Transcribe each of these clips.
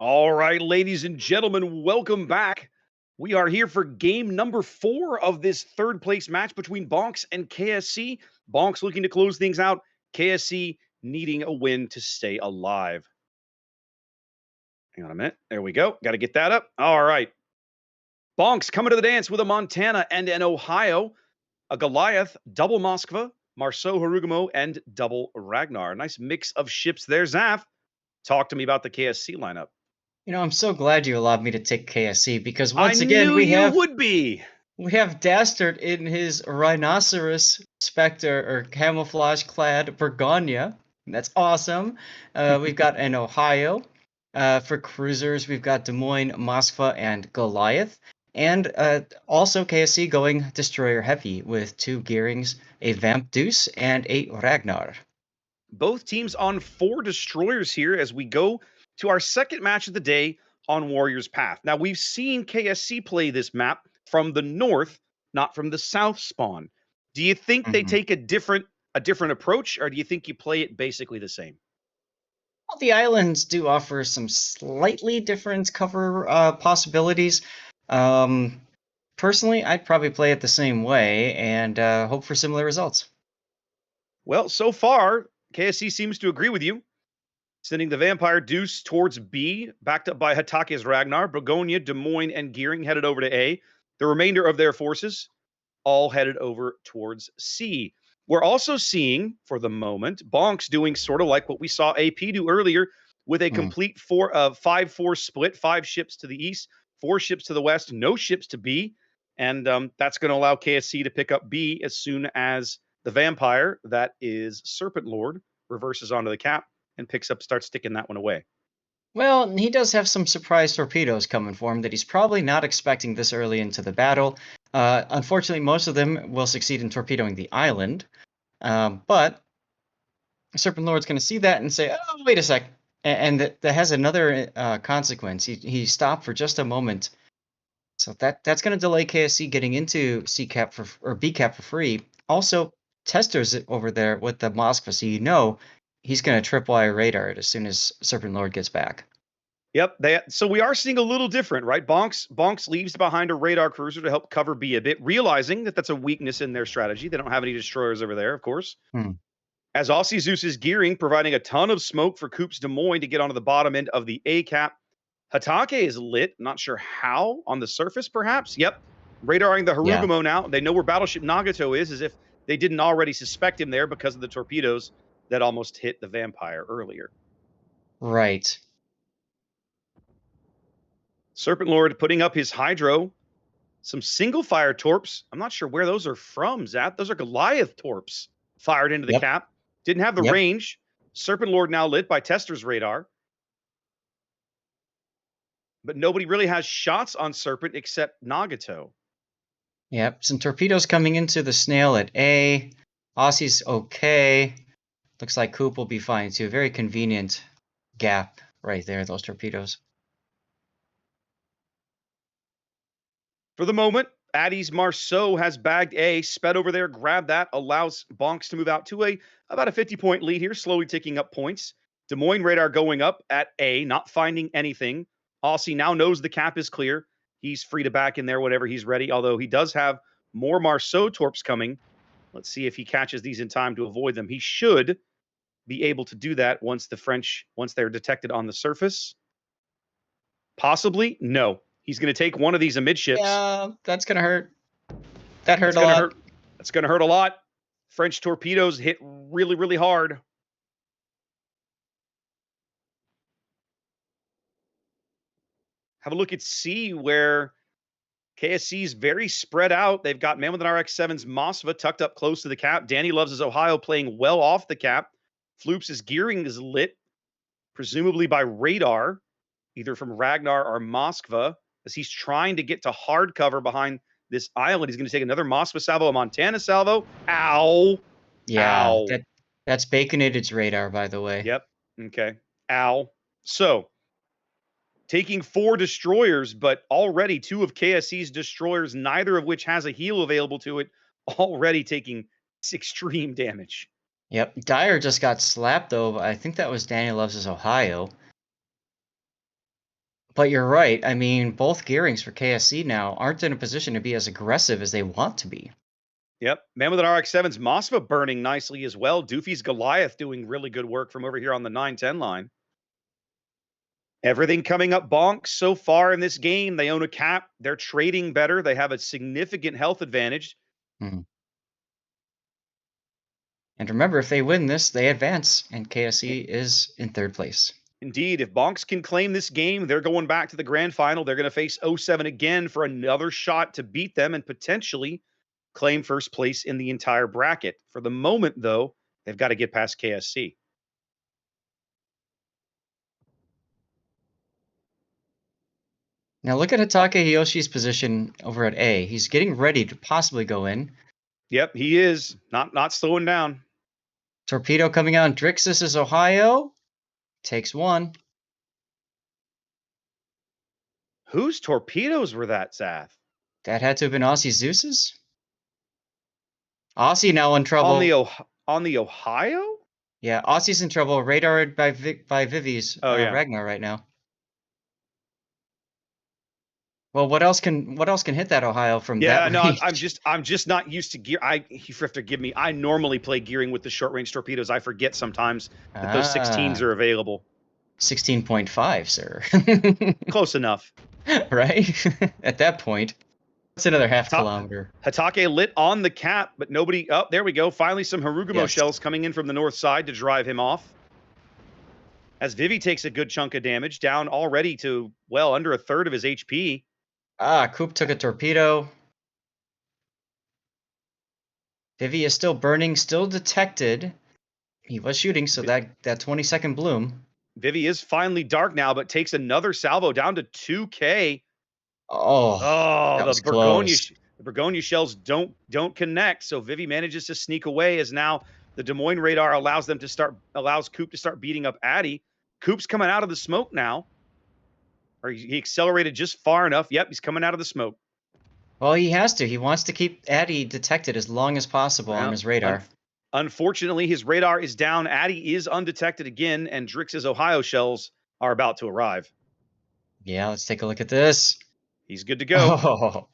All right, ladies and gentlemen, welcome back. We are here for game number 4 of this third place match between BONKS and KSC. BONKS looking to close things out, KSC needing a win to stay alive. Hang on a minute. There we go. Got to get that up. All right. BONKS coming to the dance with a Montana and an Ohio, a Goliath, double Moskva, Marceau Harugamo, and double Ragnar. Nice mix of ships there. Zaf, talk to me about the KSC lineup. I'm so glad you allowed me to take KSC because I once again knew you would be. we have Dastard in his rhinoceros specter or camouflage clad Bergonia. That's awesome. We've got an Ohio. For cruisers, we've got Des Moines, Moskva, and Goliath. And also KSC going Destroyer Heavy with 2 Gearings, a Vamp Deuce, and a Ragnar. Both teams on 4 destroyers here as we go to our second match of the day on Warriors Path. Now, we've seen KSC play this map from the north, not from the south spawn. Do you think they take a different approach, or do you think you play it basically the same? Well, the islands do offer some slightly different cover possibilities. Personally, I'd probably play it the same way and hope for similar results. Well, so far, KSC seems to agree with you. Sending the Vampire Deuce towards B, backed up by Hatake's Ragnar, Begonia, Des Moines, and Gearing headed over to A. The remainder of their forces all headed over towards C. We're also seeing, for the moment, BONKS doing sort of like what we saw AP do earlier with a complete 5-4 split, 5 ships to the east, 4 ships to the west, no ships to B. And that's going to allow KSC to pick up B as soon as the Vampire, that is Serpent Lord, reverses onto the cap and starts sticking that one away. Well, he does have some surprise torpedoes coming for him that he's probably not expecting this early into the battle. Unfortunately, most of them will succeed in torpedoing the island. But Serpent Lord's going to see that and say, oh, wait a sec. And that has another consequence. He stopped for just a moment. So that's going to delay KSC getting into C cap or B cap for free. Also, Tester's over there with the Moskva, so he's going to tripwire radar it as soon as Serpent Lord gets back. Yep. So we are seeing a little different, right? BONKS leaves behind a radar cruiser to help cover B a bit, realizing that that's a weakness in their strategy. They don't have any destroyers over there, of course. As Aussie Zeus is gearing, providing a ton of smoke for Coops Des Moines to get onto the bottom end of the A cap. Hatake is lit. Not sure how. On the surface, perhaps? Yep. Radaring the Harugamo now. They know where Battleship Nagato is, as if they didn't already suspect him there because of the torpedoes that almost hit the Vampire earlier. Right. Serpent Lord putting up his Hydro. Some single fire torps. I'm not sure where those are from, Zap. Those are Goliath torps fired into the cap. Didn't have the range. Serpent Lord now lit by Tester's radar. But nobody really has shots on Serpent except Nagato. Yep, some torpedoes coming into the snail at A. Aussie's okay. Looks like Coop will be fine too. Very convenient gap right there, those torpedoes. For the moment, Addie's Marceau has bagged A, sped over there, grabbed that, allows BONKS to move out to about a 50-point lead here, slowly ticking up points. Des Moines radar going up at A, not finding anything. Aussie now knows the cap is clear. He's free to back in there whenever he's ready, although he does have more Marceau torps coming. Let's see if he catches these in time to avoid them. He should be able to do that once they're detected on the surface. Possibly? No. He's going to take one of these amidships. Yeah, that's going to hurt. That hurt a lot. That's going to hurt a lot. French torpedoes hit really, really hard. Have a look at C, where KSC is very spread out. They've got Man with an RX-7's Moskva tucked up close to the cap. Danny Loves his Ohio playing well off the cap. Floops' gearing is lit, presumably by radar, either from Ragnar or Moskva, as he's trying to get to hard cover behind this island. He's going to take another Moskva salvo, a Montana salvo. Ow. Yeah, Ow. that's Baconated's radar, by the way. Yep. Okay. Ow. So, taking 4 destroyers, but already 2 of KSC's destroyers, neither of which has a heal available to it, already taking extreme damage. Yep. Dyer just got slapped, though. I think that was Danny Loves his Ohio. But you're right. I mean, both gearings for KSC now aren't in a position to be as aggressive as they want to be. Yep. Man with an RX-7's Mosfa burning nicely as well. Doofy's Goliath doing really good work from over here on the 9-10 line. Everything coming up bonks so far in this game. They own a cap. They're trading better. They have a significant health advantage. Mhm. And remember, if they win this, they advance, and KSC is in third place. Indeed, if bonks can claim this game, they're going back to the grand final. They're going to face 07 again for another shot to beat them and potentially claim first place in the entire bracket. For the moment, though, they've got to get past KSC. Now look at Hatake Hiyoshi's position over at A. He's getting ready to possibly go in. Yep, he is not slowing down. Torpedo coming out. Drixus is Ohio. Takes one. Whose torpedoes were that, Zath? That had to have been Aussie Zeus's. Aussie now in trouble. On the Ohio? Yeah, Aussie's in trouble. Radar by Vivi's Ragnar right now. Well, what else can hit that Ohio from that range? I'm just not used to gear. You have to give me. I normally play gearing with the short range torpedoes. I forget sometimes that those 16s are available. 16.5, sir. Close enough. Right? At that point. It's another half kilometer. Hatake lit on the cap, but nobody. Oh, there we go. Finally, some Harugumo shells coming in from the north side to drive him off. As Vivi takes a good chunk of damage, down already to, well, under a third of his HP. Coop took a torpedo. Vivi is still burning, still detected. He was shooting, so that 20-second bloom. Vivi is finally dark now, but takes another salvo down to 2K. The Begonia shells don't connect, so Vivi manages to sneak away as now the Des Moines radar allows Coop to start beating up Addy. Coop's coming out of the smoke now. Or he accelerated just far enough. Yep, he's coming out of the smoke. Well, he has to. He wants to keep Addy detected as long as possible on his radar. Unfortunately, his radar is down. Addy is undetected again, and Drix's Ohio shells are about to arrive. Yeah, let's take a look at this. He's good to go.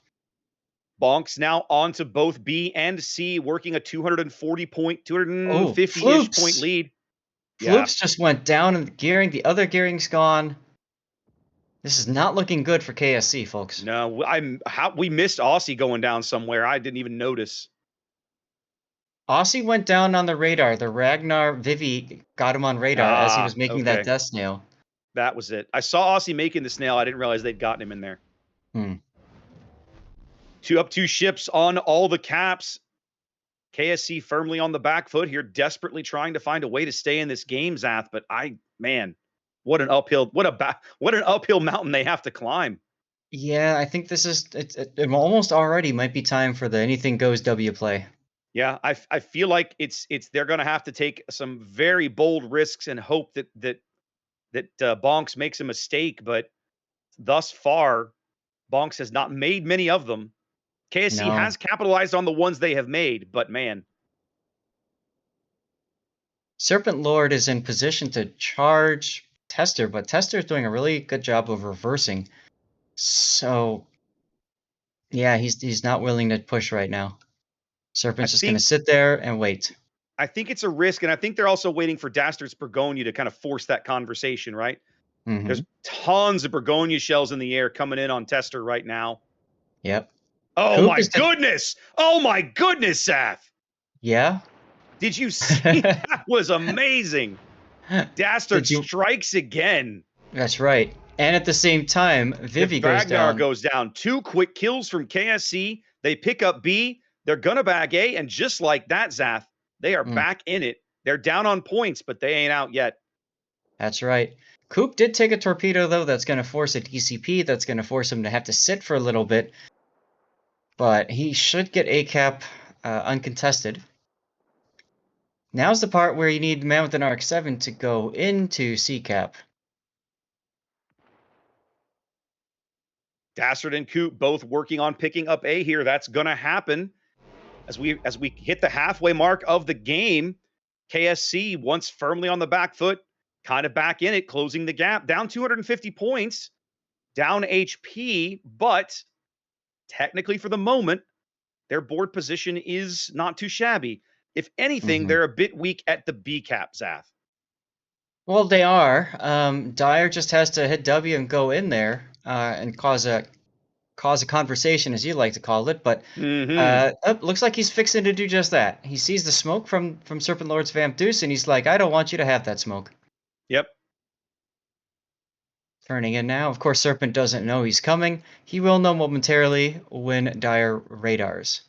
Bonks now on to both B and C, working a 250-ish point lead. Floops just went down in the gearing. The other gearing's gone. This is not looking good for KSC, folks. No, we missed Aussie going down somewhere. I didn't even notice. Aussie went down on the radar. The Ragnar Vivi got him on radar as he was making that death snail. That was it. I saw Aussie making the snail. I didn't realize they'd gotten him in there. Two ships on all the caps. KSC firmly on the back foot here, desperately trying to find a way to stay in this game, Zath. But what an uphill mountain they have to climb. Yeah, I think this is it almost already might be time for the anything goes W play. Yeah, I feel like they're going to have to take some very bold risks and hope that Bonks makes a mistake. But thus far, Bonks has not made many of them. KSC has capitalized on the ones they have made, but man. Serpent Lord is in position to charge Tester, but Tester is doing a really good job of reversing. So, yeah, he's not willing to push right now. Serpent's just going to sit there and wait. I think it's a risk, and I think they're also waiting for Dastard's Bergonia to kind of force that conversation, right? Mm-hmm. There's tons of Bergonia shells in the air coming in on Tester right now. Yep. Oh my goodness! Oh my goodness, Seth! Yeah? Did you see? That was amazing. Dastard strikes again. That's right. And at the same time, Vivi goes down. Ragnar goes down. 2 quick kills from KSC. They pick up B. They're going to bag A. And just like that, Zath, they are back in it. They're down on points, but they ain't out yet. That's right. Coop did take a torpedo, though. That's going to force a DCP. That's going to force him to have to sit for a little bit. But he should get A cap uncontested. Now's the part where you need Man with an RX-7 to go into C cap. Dastard and Coop both working on picking up A here. That's going to happen as we hit the halfway mark of the game. KSC, once firmly on the back foot, kind of back in it, closing the gap, down 250 points. down HP, but technically for the moment, their board position is not too shabby. If anything, Hmm. they're a bit weak at the B cap, Zath. Well, they are. Dyer just has to hit W and go in there and cause a conversation, as you like to call it. But Mm-hmm. looks like he's fixing to do just that. He sees the smoke from Serpent Lord's Vamp Deuce, and he's like, "I don't want you to have that smoke." Yep. Turning in now. Of course, Serpent doesn't know he's coming. He will know momentarily when Dyer radars.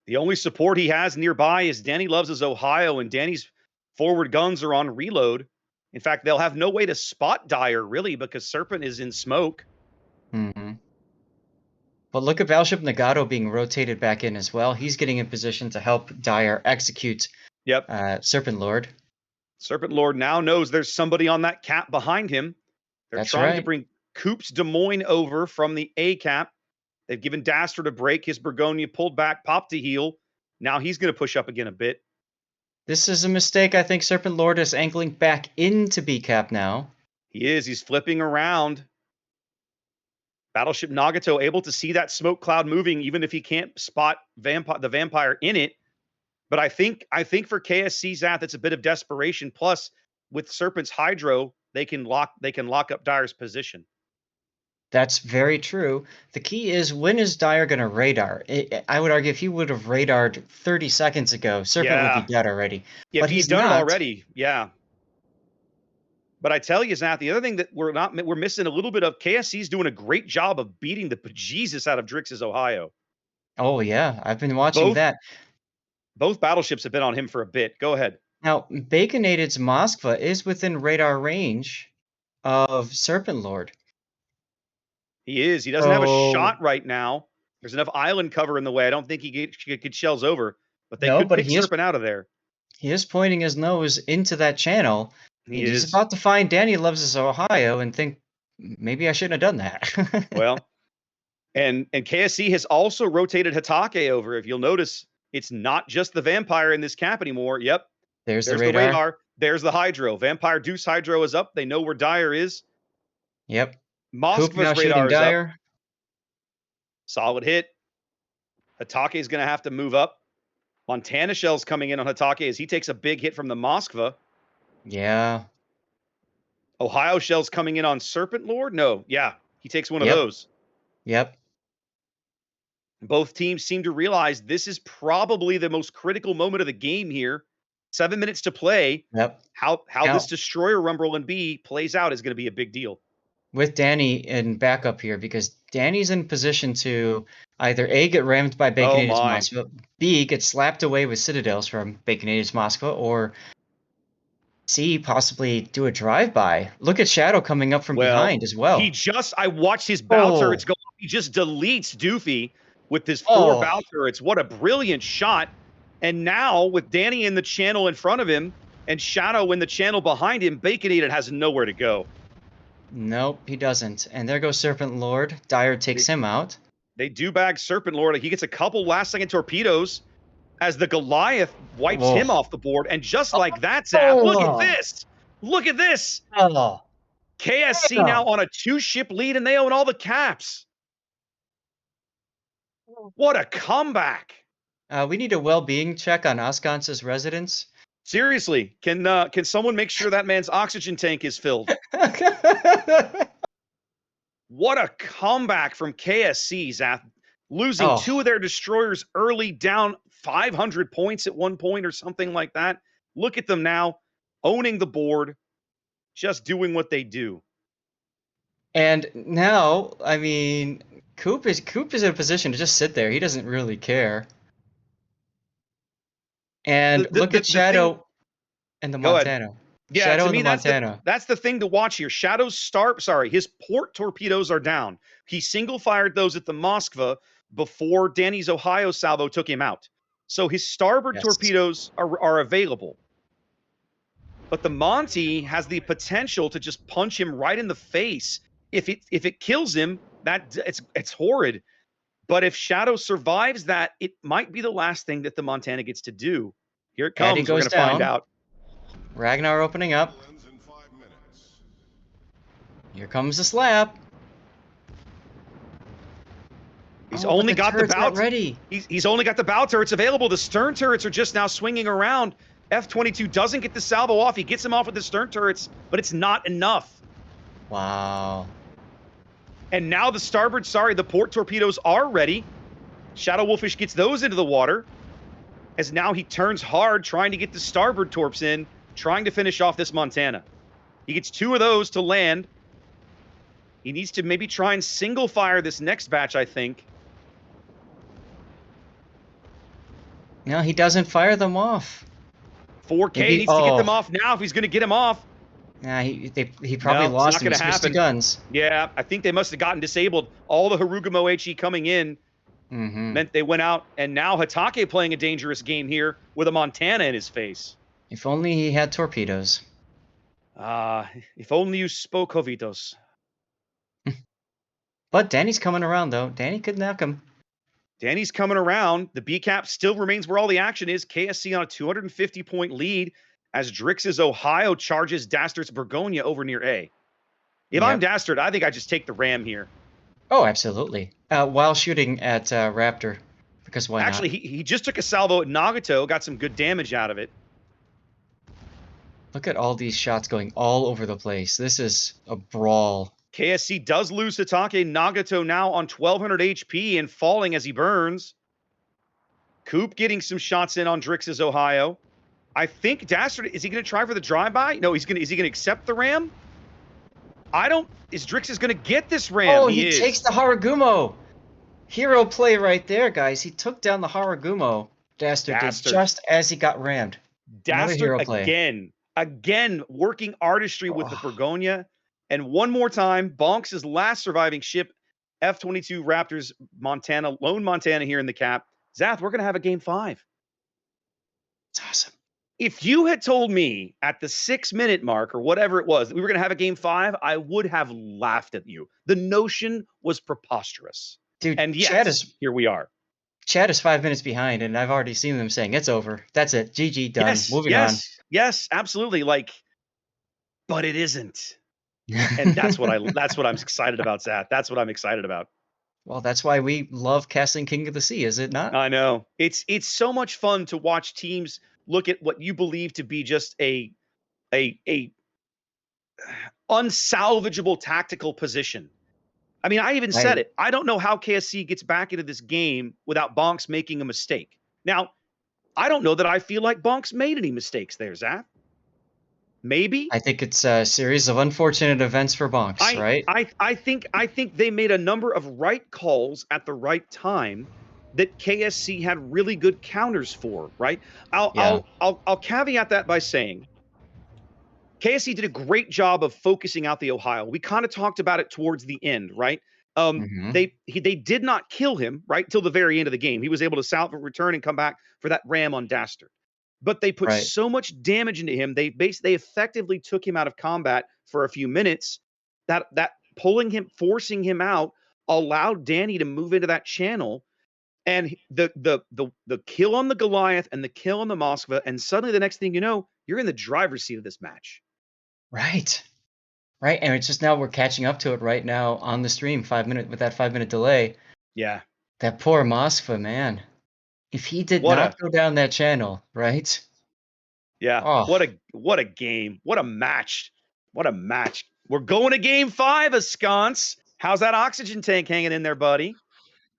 The only support he has nearby is Danny Loves' Ohio, and Danny's forward guns are on reload. In fact, they'll have no way to spot Dyer, really, because Serpent is in smoke. Hmm. But look at Battleship Nagato being rotated back in as well. He's getting in position to help Dyer execute Yep. Serpent Lord. Serpent Lord now knows there's somebody on that cap behind him. They're That's trying to right. bring Coops Des Moines over from the A cap. They've given Dastard a break. His Burgonia pulled back, popped to heal. Now he's going to push up again a bit. This is a mistake. I think Serpent Lord is angling back into B cap now. He is. He's flipping around. Battleship Nagato able to see that smoke cloud moving, even if he can't spot the vampire in it. But I think for KSC Zath, it's a bit of desperation. Plus, with Serpent's Hydro, they can lock up Dyer's position. That's very true. The key is, when is Dyer going to radar? I would argue if he would have radared 30 seconds ago, Serpent would be dead already. Yeah, But if he's he's done it not. already, yeah. But I tell you, Zath, the other thing that we're missing a little bit of, KSC's doing a great job of beating the bejesus out of Drix's Ohio. Oh, yeah. I've been watching that. Both battleships have been on him for a bit. Go ahead. Now, Baconated's Moskva is within radar range of Serpent Lord. He is. He doesn't have a So, shot right now. There's enough island cover in the way. I don't think he could shells over, but they no, could but pick Serpent out of there. he is pointing his nose into that channel. He He's is. about to find Danny Loves His Ohio and think, maybe I shouldn't have done that. Well, and KSC has also rotated Hatake over. If you'll notice, it's not just the vampire in this cap anymore. Yep. There's The the radar. radar. There's the Hydro. Vampire Deuce Hydro is up. They know where Dyer is. Yep. Coop Moskva's now radar shooting is up. Dyer. Solid hit. Hatake is going to have to move up. Montana Shell's coming in on Hatake as he takes a big hit from the Moskva. Yeah. Ohio Shell's coming in on Serpent Lord. No, yeah, he takes one of those. Yep. Both teams seem to realize this is probably the most critical moment of the game here. 7 minutes to play. Yep. How this Destroyer Rumble in B plays out is going to be a big deal. With Danny in backup here, because Danny's in position to either A, get rammed by Baconated's Moskva, B, get slapped away with Citadels from Baconated's Moskva, or C, possibly do a drive-by. Look at Shadow coming up from behind as well. I watched his bow turrets go. He just deletes Doofy with his 4 bow turrets. What a brilliant shot. And now with Danny in the channel in front of him and Shadow in the channel behind him, Baconated has nowhere to go. Nope, he doesn't. And there goes Serpent Lord. Dyer takes him out. They do bag Serpent Lord. He gets a couple last-second torpedoes as the Goliath wipes him off the board. And just like that, Zap, look at this. Look at this. KSC now on a 2-ship lead, and they own all the caps. What a comeback. We need a well-being check on Oskance's residence. Seriously, can someone make sure that man's oxygen tank is filled? What a comeback from KSC, Zath. Losing 2 of their destroyers early, down 500 points at one point or something like that. Look at them now, owning the board, just doing what they do. And now, I mean, Coop is in a position to just sit there. He doesn't really care. And look at Shadow and the Montana. Yeah, Shadow to me, and the Montana. that's the thing to watch here. Shadow's his port torpedoes are down. He single-fired those at the Moskva before Danny's Ohio salvo took him out. So his starboard torpedoes are available. But the Monty has the potential to just punch him right in the face. If it kills him, it's horrid. But if Shadow survives that, it might be the last thing that the Montana gets to do. Here it comes. We're going to find out. Ragnar opening up. Here comes the slap. He's Oh, but only the got the turret's not bow. ready. He's only got the bow turrets available. The stern turrets are just now swinging around. F-22 doesn't get the salvo off. He gets him off with the stern turrets, but it's not enough. Wow. And now the port torpedoes are ready. Shadow Wolfish gets those into the water, as now he turns hard, trying to get the starboard torps in, trying to finish off this Montana. He gets 2 of those to land. He needs to maybe try and single fire this next batch, I think. No, he doesn't fire them off. 4K needs to get them off now if he's going to get him off. Nah, he probably No, lost it's not him. going to He switched to happen. guns. Yeah, I think they must have gotten disabled. All the Harugumo HE coming in meant they went out, and now Hatake playing a dangerous game here with a Montana in his face. If only he had torpedoes. If only you spoke, Jovitos. But Danny's coming around, though. Danny could knock him. Danny's coming around. The B cap still remains where all the action is. KSC on a 250-point lead as Drix's Ohio charges Dastard's Bergonia over near A. If I'm Dastard, I think I just take the ram here. Oh, absolutely. While shooting at Raptor, because why not? Actually, he just took a salvo at Nagato, got some good damage out of it. Look at all these shots going all over the place. This is a brawl. KSC does lose to Take. Nagato now on 1200 HP and falling as he burns. Coop getting some shots in on Drix's Ohio. I think Dastard, is he going to try for the drive-by? No, is he going to accept the ram? Drix is going to get this ram. Oh, he takes the Haragumo. Hero play right there, guys. He took down the Haragumo. Dastard did just as he got rammed. Dastard again working artistry with the Bergonia. And one more time, BONKS' last surviving ship, F-22 Raptors lone Montana here in the cap. Zath, we're going to have a game 5. It's awesome. If you had told me at the 6-minute mark or whatever it was that we were going to have a game 5, I would have laughed at you. The notion was preposterous. Dude, and yes, here we are. Chad is 5 minutes behind, and I've already seen them saying, it's over. That's it. GG, done. Moving on. Yes, absolutely. But it isn't. And that's what I'm excited about, Zath. That's what I'm excited about. Well, that's why we love casting King of the Sea, is it not? I know. It's so much fun to watch teams look at what you believe to be just a unsalvageable tactical position. I mean, I even said it. I don't know how KSC gets back into this game without BONKS making a mistake. Now, I don't know that I feel like BONKS made any mistakes there, Zach. Maybe. I think it's a series of unfortunate events for BONKS, right? I think they made a number of right calls at the right time that KSC had really good counters for, right? I'll caveat that by saying KSC did a great job of focusing out the Ohio. We kind of talked about it towards the end, right? They did not kill him right till the very end of the game. He was able to salve and return and come back for that ram on Dastard. But they put so much damage into him. They effectively took him out of combat for a few minutes. That pulling him, forcing him out, allowed Danny to move into that channel. And the kill on the Goliath and the kill on the Moskva, and suddenly the next thing you know, you're in the driver's seat of this match. Right. And it's just now we're catching up to it right now on the stream, with that 5 minute delay. Yeah. That poor Moskva, man. If he did not go down that channel, right? Yeah. Oh. What a game. What a match. What a match. We're going to game 5, Ascance. How's that oxygen tank hanging in there, buddy?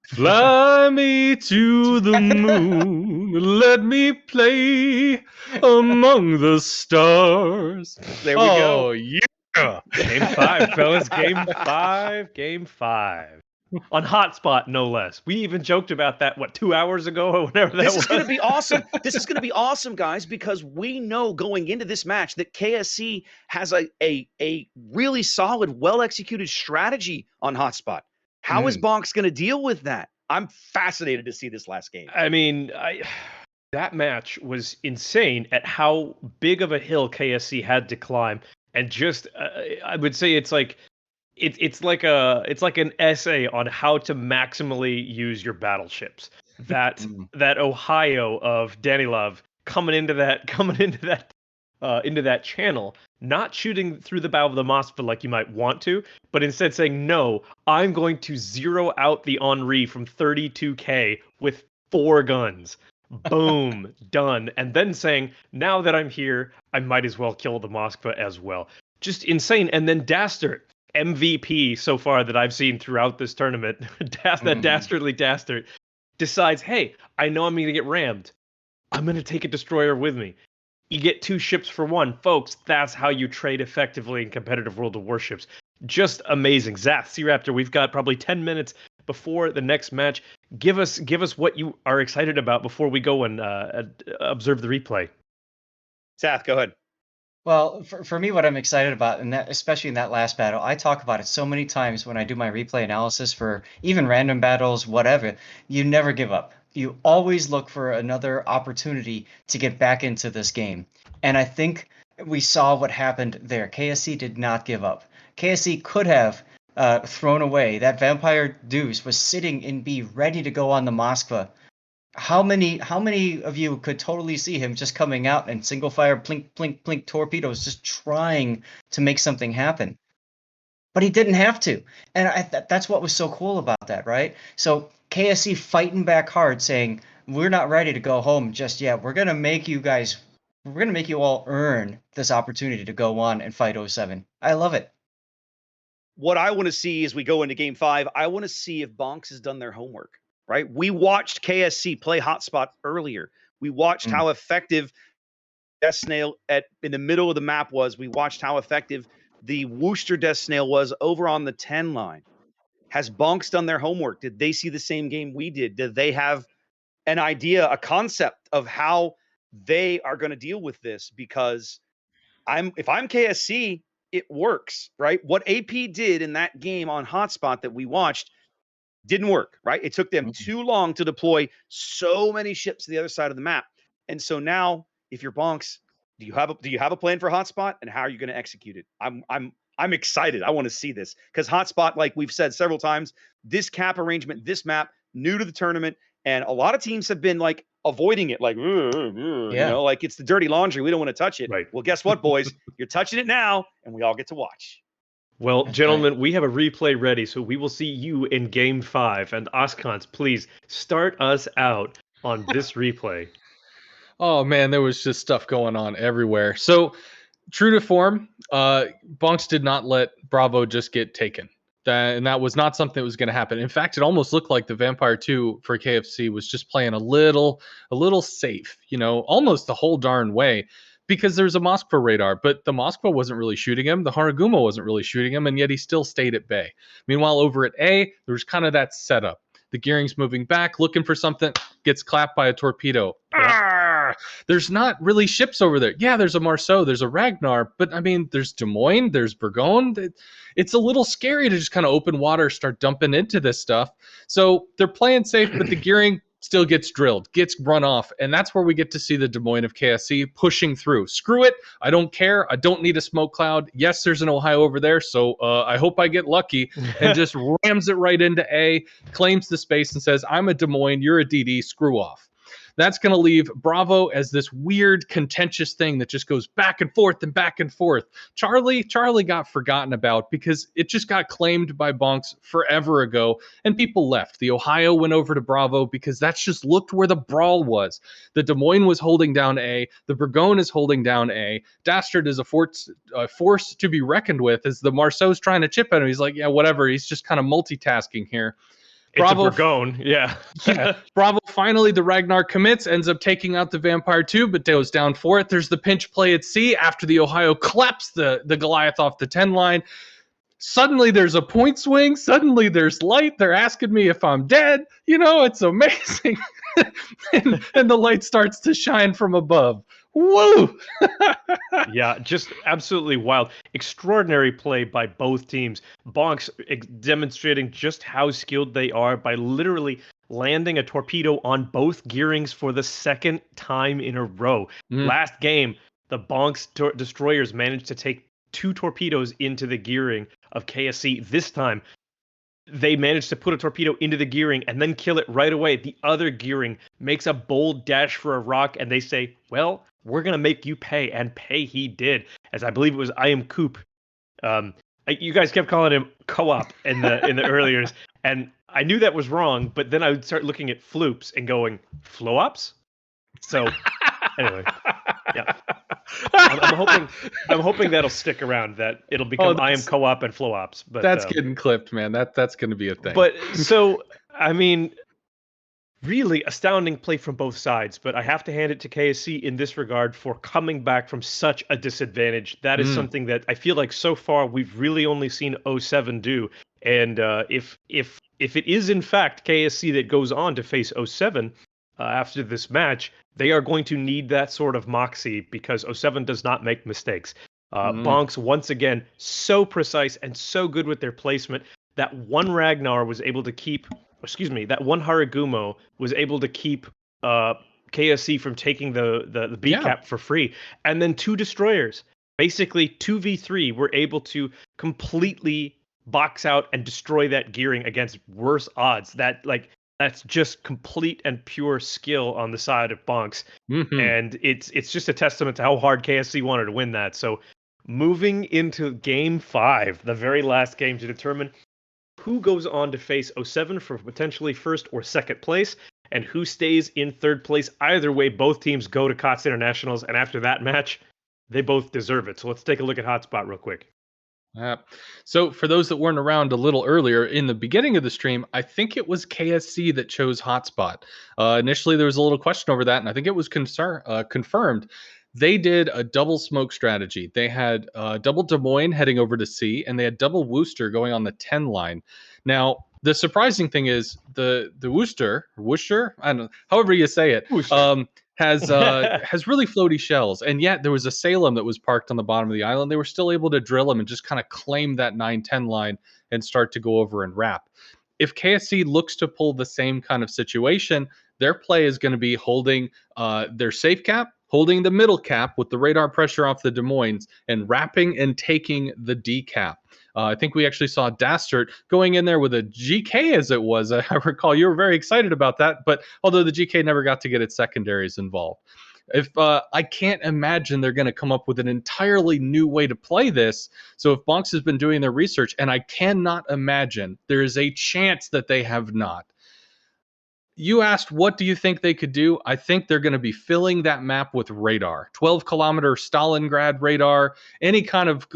Fly me to the moon, let me play among the stars. There we go. Yeah. Game 5, fellas. Game 5. On Hotspot, no less. We even joked about that, 2 hours ago or whatever that was? This is going to be awesome. This is going to be awesome, guys, because we know going into this match that KSC has a really solid, well-executed strategy on Hotspot. How is BONKS going to deal with that? I'm fascinated to see this last game. I mean, that match was insane at how big of a hill KSC had to climb. And just, I would say it's like an essay on how to maximally use your battleships. That Ohio of Danilov coming into that into that channel, not shooting through the bow of the Moskva like you might want to, but instead saying, no, I'm going to zero out the Henri from 32K with 4 guns. Boom, done. And then saying, now that I'm here, I might as well kill the Moskva as well. Just insane. And then Dastard, MVP so far that I've seen throughout this tournament, that Dastardly Dastard, decides, hey, I know I'm going to get rammed. I'm going to take a destroyer with me. You get 2 ships for 1. Folks, that's how you trade effectively in competitive World of Warships. Just amazing. Zath, C-Raptor, we've got probably 10 minutes before the next match. Give us what you are excited about before we go and observe the replay. Zath, go ahead. Well, for me, what I'm excited about, and that especially in that last battle, I talk about it so many times when I do my replay analysis for even random battles, whatever. You never give up. You always look for another opportunity to get back into this game. And I think we saw what happened there. KSC did not give up. KSC could have thrown away. That Vampire Deuce was sitting in B ready to go on the Moskva. How many of you could totally see him just coming out and single fire plink plink plink torpedoes, just trying to make something happen? But he didn't have to, and that's what was so cool about that, right? So KSC fighting back hard, saying we're not ready to go home just yet. We're gonna make you all earn this opportunity to go on and fight 07. I love it. What I want to see as we go into Game 5, I want to see if BONKS has done their homework. Right? We watched KSC play Hotspot earlier. We watched how effective Death Snail in the middle of the map was. We watched how effective the Worcester Death Snail was over on the 10 line. Has BONKS done their homework? Did they see the same game we did? Did they have an idea, a concept of how they are going to deal with this? Because if I'm KSC, it works, right? What AP did in that game on Hotspot that we watched didn't work, right? It took them too long to deploy so many ships to the other side of the map. And so now, if you're BONKS, do you have a plan for Hotspot, and how are you going to execute it? I'm excited. I want to see this because Hotspot, like we've said several times, this cap arrangement, this map, new to the tournament, and a lot of teams have been like avoiding it, like you know, like it's the dirty laundry. We don't want to touch it. Right. Well, guess what, boys? You're touching it now, and we all get to watch. Well, gentlemen, we have a replay ready, so we will see you in Game 5. And Oskans, please start us out on this replay. Oh, man, there was just stuff going on everywhere. So, true to form, BONKS did not let Bravo just get taken. And that was not something that was going to happen. In fact, it almost looked like the Vampire 2 for KFC was just playing a little safe, you know, almost the whole darn way. Because there's a Moskva radar, but the Moskva wasn't really shooting him. The Haraguma wasn't really shooting him, and yet he still stayed at bay. Meanwhile, over at A, there was kind of that setup. The gearing's moving back, looking for something, gets clapped by a torpedo. Yeah. There's not really ships over there. Yeah, there's a Marceau, there's a Ragnar, but I mean, there's Des Moines, there's Bourgogne. It's a little scary to just kind of open water, start dumping into this stuff. So they're playing safe, but the gearing still gets drilled, gets run off, and that's where we get to see the Des Moines of KSC pushing through. Screw it, I don't care, I don't need a smoke cloud. Yes, there's an Ohio over there, so I hope I get lucky, and just rams it right into A, claims the space and says, I'm a Des Moines, you're a DD, screw off. That's going to leave Bravo as this weird, contentious thing that just goes back and forth and back and forth. Charlie got forgotten about because it just got claimed by BONKS forever ago, and people left. The Ohio went over to Bravo because that's just looked where the brawl was. The Des Moines was holding down A. The Bourgogne is holding down A. Dastard is a force to be reckoned with as the Marceau's trying to chip at him. He's like, yeah, whatever. He's just kind of multitasking here. Bravo, it's a Bourgogne, yeah. Bravo finally, the Ragnar commits, ends up taking out the Vampire 2, but goes down for it. There's the pinch play at C after the Ohio claps the Goliath off the 10 line. Suddenly there's a point swing. Suddenly there's light. They're asking me if I'm dead. You know, it's amazing. and the light starts to shine from above. Woo! Yeah, just absolutely wild. Extraordinary play by both teams. BONKS demonstrating just how skilled they are by literally landing a torpedo on both gearings for the second time in a row. Last game, the BONKS destroyers managed to take 2 torpedoes into the gearing of KSC. This time, they managed to put a torpedo into the gearing and then kill it right away. The other gearing makes a bold dash for a rock, and they say, well, we're gonna make you pay, and pay he did. As I believe it was I am Coop. You guys kept calling him co-op in the earlier, and I knew that was wrong. But then I would start looking at floops and going flow-ops. So anyway, yeah, I'm hoping that'll stick around. That it'll become I am co-op and flow-ops. But that's getting clipped, man. That's going to be a thing. But so I mean, really astounding play from both sides, but I have to hand it to KSC in this regard for coming back from such a disadvantage. That is something that I feel like so far we've really only seen 07 do. And if it is in fact KSC that goes on to face 07 after this match, they are going to need that sort of moxie because 07 does not make mistakes. BONKS once again so precise and so good with their placement. That one Ragnar was able to keep. That one Haragumo was able to keep KSC from taking the B cap for free. And then 2 destroyers, basically 2v3, were able to completely box out and destroy that gearing against worse odds. That's just complete and pure skill on the side of BONKS. And it's just a testament to how hard KSC wanted to win that. So moving into game 5, the very last game to determine who goes on to face 07 for potentially first or second place, and who stays in third place. Either way, both teams go to KOTS Internationals, and after that match, they both deserve it. So let's take a look at Hotspot real quick. So for those that weren't around a little earlier, in the beginning of the stream, I think it was KSC that chose Hotspot. Initially, there was a little question over that, and I think it was confirmed. They did a double smoke strategy. They had double Des Moines heading over to C, and they had double Worcester going on the 10 line. Now, the surprising thing is the Worcester, I don't know, however you say it, has really floaty shells. And yet there was a Salem that was parked on the bottom of the island. They were still able to drill them and just kind of claim that 9-10 line and start to go over and wrap. If KSC looks to pull the same kind of situation, their play is going to be holding their safe cap, holding the middle cap with the radar pressure off the Des Moines, and wrapping and taking the D cap. I think we actually saw Dastard going in there with a GK as it was. I recall you were very excited about that, but although the GK never got to get its secondaries involved. If I can't imagine they're going to come up with an entirely new way to play this. So if BONKS has been doing their research, and I cannot imagine there is a chance that they have not. You asked, what do you think they could do? I think they're going to be filling that map with radar, 12-kilometer Stalingrad radar, any kind of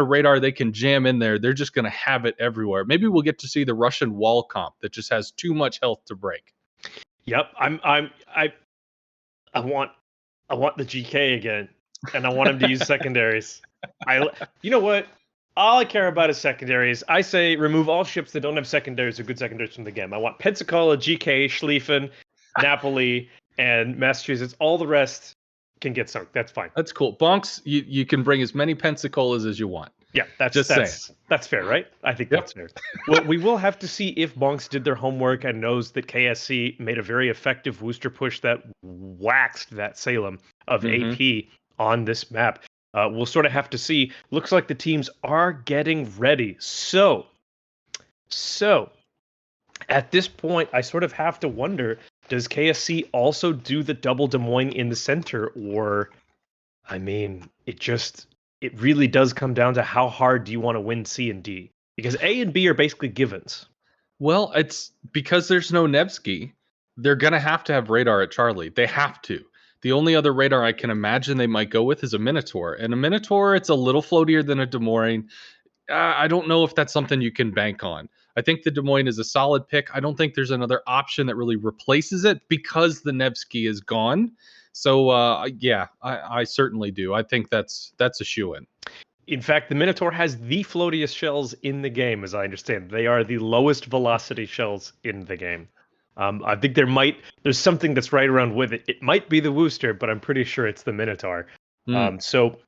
radar they can jam in there. They're just going to have it everywhere. Maybe we'll get to see the Russian wall comp that just has too much health to break. Yep, I want the GK again, and I want him to use secondaries. You know what? All I care about is secondaries. I say remove all ships that don't have secondaries or good secondaries from the game. I want Pensacola, GK, Schlieffen, Napoli, and Massachusetts. All the rest can get sunk. That's fine. That's cool. BONKS, you can bring as many Pensacolas as you want. Yeah, that's fair, right? I think that's fair. Well, we will have to see if BONKS did their homework and knows that KSC made a very effective Worcester push that waxed that Salem of AP on this map. We'll sort of have to see. Looks like the teams are getting ready. So at this point, I sort of have to wonder, does KSC also do the double Des Moines in the center? Or, I mean, it really does come down to how hard do you want to win C and D? Because A and B are basically givens. Well, it's because there's no Nevsky. They're going to have radar at Charlie. They have to. The only other radar I can imagine they might go with is a Minotaur. And a Minotaur, it's a little floatier than a Des Moines. I don't know if that's something you can bank on. I think the Des Moines is a solid pick. I don't think there's another option that really replaces it because the Nevsky is gone. So, I certainly do. I think that's a shoo-in. In fact, the Minotaur has the floatiest shells in the game, as I understand. They are the lowest velocity shells in the game. I think there's something that's right around with it. It might be the Worcester, but I'm pretty sure it's the Minotaur. So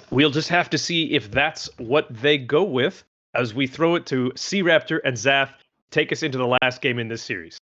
we'll just have to see if that's what they go with as we throw it to C Raptor and Zath. Take us into the last game in this series.